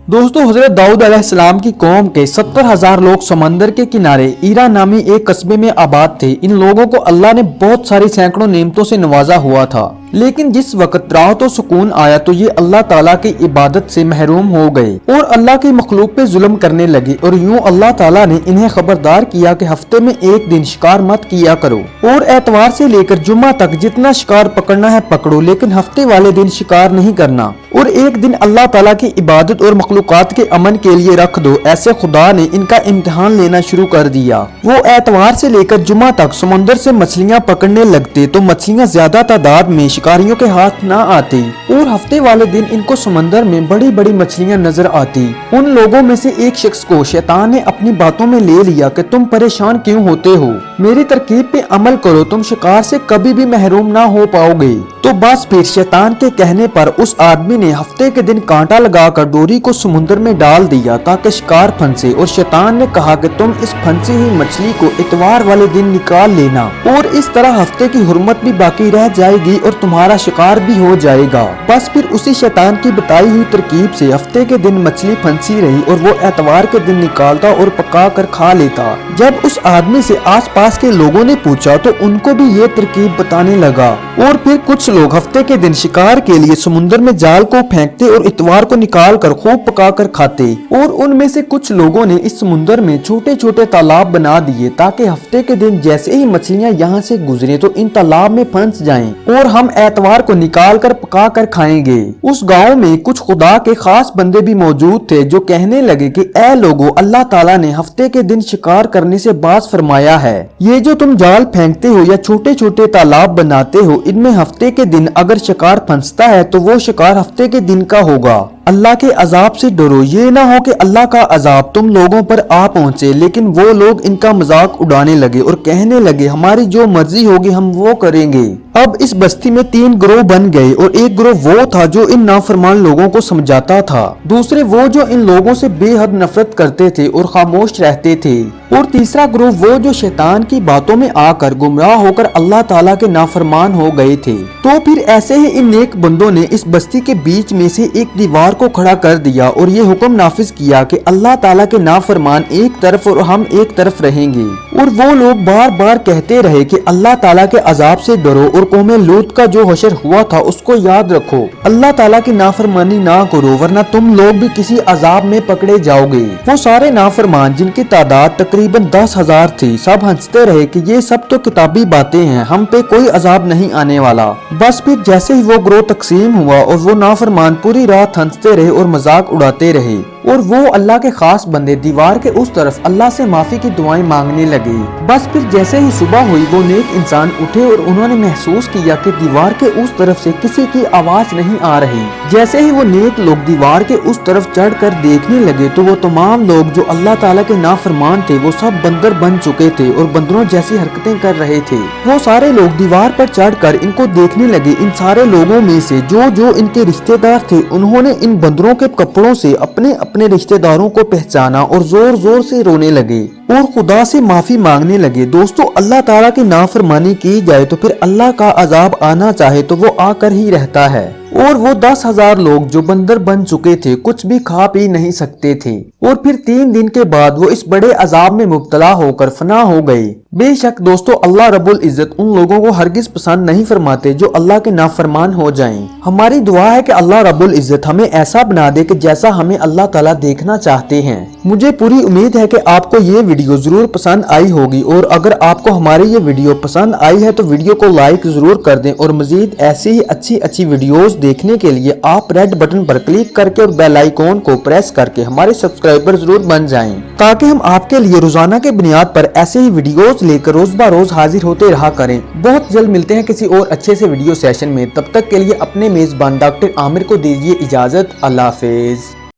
दोस्तों हजरत दाऊद अलैहिस्सलाम की कौम के 70,000 लोग समंदर के किनारे ईरा नामी एक कस्बे में आबाद थे। इन लोगों को अल्लाह ने बहुत सारी सैकड़ों नेमतों से नवाजा हुआ था, लेकिन जिस वक्त राहत और सुकून आया तो ये अल्लाह ताला की इबादत से महरूम हो गए और अल्लाह की मखलूक पे जुल्म करने लगे। और यूं अल्लाह ताला ने इन्हें खबरदार किया कि हफ्ते में एक दिन शिकार मत किया करो और एतवार से लेकर जुम्मा तक जितना शिकार पकड़ना है पकड़ो, लेकिन हफ्ते वाले दिन शिकार नहीं करना और एक दिन अल्लाह ताला की इबादत और मखलूकात के अमन के लिए रख दो। ऐसे खुदा ने इनका इम्तिहान लेना शुरू कर दिया। वो एतवार से लेकर जुम्मा तक समुद्र से मछलियाँ पकड़ने लगते तो मछलियाँ ज्यादा तादाद में शिकारियों के हाथ न आती और हफ्ते वाले दिन इनको समंदर में बड़ी बड़ी मछलियाँ नजर आती। उन लोगों में से एक शख्स को शैतान ने अपनी बातों में ले लिया कि तुम परेशान क्यों होते हो, मेरी तरकीब पे अमल करो, तुम शिकार से कभी भी महरूम ना हो पाओगे। तो बस फिर शैतान के कहने पर उस आदमी ने हफ्ते के दिन कांटा लगाकर डोरी को समुद्र में डाल दिया ताकि शिकार फंसे और शैतान ने कहा कि तुम इस फंसी हुई मछली को इतवार वाले दिन निकाल लेना और इस तरह हफ्ते की हुर्मत भी बाकी रह जाएगी और तुम्हारा शिकार भी हो जाएगा। बस फिर उसी शैतान की बताई हुई तरकीब से हफ्ते के दिन मछली फंसी रही और वो एतवार के दिन निकालता और पका कर खा लेता। जब उस आदमी से आसपास के लोगों ने पूछा तो उनको भी ये तरकीब बताने लगा और फिर कुछ लोग हफ्ते के दिन शिकार के लिए समुद्र में जाल को फेंकते और इतवार को निकाल कर खूब पका कर खाते। और उनमें से कुछ लोगों ने इस समुद्र में छोटे छोटे तालाब बना दिए ताकि हफ्ते के दिन जैसे ही मछलियां यहाँ से गुजरे तो इन तालाब में फंस जाएं और हम एतवार को निकाल कर पका कर खाएंगे। उस गांव में कुछ खुदा के खास बंदे भी मौजूद थे जो कहने लगे कि ऐ लोगों, अल्लाह ताला ने हफ्ते के दिन शिकार करने से बाज फरमाया है। ये जो तुम जाल फेंकते हो या छोटे छोटे तालाब बनाते हो, इनमें हफ्ते के दिन अगर शिकार फंसता है तो वो शिकार हफ्ते के दिन का होगा। अल्लाह के अजाब से डरो, ये ना हो कि अल्लाह का अजाब तुम लोगों पर आ पहुँचे। लेकिन वो लोग इनका मजाक उड़ाने लगे और कहने लगे हमारी जो मर्जी होगी हम वो करेंगे। अब इस बस्ती में 3 ग्रोह बन गए और एक ग्रोह वो था जो इन नाफरमान लोगों को समझाता था, दूसरे वो जो इन लोगों से बेहद नफरत करते थे और खामोश रहते थे, और तीसरा ग्रोह वो जो शैतान की बातों में आकर गुमराह होकर अल्लाह ताला के नाफरमान हो गए थे। तो फिर ऐसे ही इन नेक बंदों ने इस बस्ती के बीच में से एक दीवार को खड़ा कर दिया और ये हुक्म नाफिज किया कि अल्लाह ताला के नाफरमान एक तरफ और हम एक तरफ रहेंगे। और वो लोग बार बार कहते रहे कि अल्लाह ताला के अजाब से डरो और कौम लूत का जो हशर हुआ था उसको याद रखो, अल्लाह ताला की नाफरमानी ना करो वरना तुम लोग भी किसी अजाब में पकड़े जाओगे। वो सारे नाफरमान जिनकी तादाद तकरीबन 10,000 थी, सब हंसते रहे कि ये सब तो किताबी बातें हैं, हम पे कोई अजाब नहीं आने वाला। बस फिर जैसे ही वो ग्रोह तकसीम हुआ और वो नाफरमान पूरी रात हंसते रहे और मजाक उड़ाते रहे और वो अल्लाह के खास बंदे दीवार के उस तरफ अल्लाह से माफी की दुआएं मांगने लगे। बस फिर जैसे ही सुबह हुई वो नेक इंसान उठे और उन्होंने महसूस किया कि दीवार के उस तरफ से किसी की आवाज नहीं आ रही। जैसे ही वो नेक लोग दीवार के उस तरफ चढ़कर देखने लगे तो वो तमाम लोग जो अल्लाह ताला के नाफरमान थे वो सब बंदर बन चुके थे और बंदरों जैसी हरकतें कर रहे थे। वो सारे लोग दीवार पर चढ़कर इनको देखने लगे। इन सारे लोगों में से जो जो इनके रिश्तेदार थे उन्होंने इन बंदरों के कपड़ों से अपने अपने रिश्तेदारों को पहचाना और जोर जोर से रोने लगे और खुदा से माफी मांगने लगे। दोस्तों, अल्लाह ताला की नाफरमानी की जाए तो फिर अल्लाह का अजाब आना चाहे तो वो आकर ही रहता है। और वो 10,000 लोग जो बंदर बन चुके थे कुछ भी खा पी नहीं सकते थे और फिर 3 दिन के बाद वो इस बड़े अजाब में मुब्तला होकर फना हो गए। बेशक दोस्तों, अल्लाह रब्बुल इज्जत उन लोगों को हरगिज पसंद नहीं फरमाते जो अल्लाह के नाफरमान हो जाएं। हमारी दुआ है कि अल्लाह रब्बुल इज्जत हमें ऐसा बना दे कि जैसा हमें अल्लाह ताला देखना चाहते हैं। मुझे पूरी उम्मीद है कि आपको ये वीडियो जरूर पसंद आई होगी और अगर आपको हमारी ये वीडियो पसंद आई है तो वीडियो को लाइक जरूर कर दें और मजीद ऐसी ही अच्छी वीडियोस देखने के लिए आप रेड बटन पर क्लिक करके और बेल आइकॉन को प्रेस करके हमारे सब्सक्राइबर जरूर बन जाएं ताकि हम आपके लिए रोजाना के बुनियाद पर ऐसे ही वीडियोस लेकर रोज ब रोज हाजिर होते रहा करें। बहुत जल्द मिलते हैं किसी और अच्छे से वीडियो सेशन में। तब तक के लिए अपने मेजबान डॉक्टर आमिर को दीजिए इजाजत। अल्लाह हाफिज।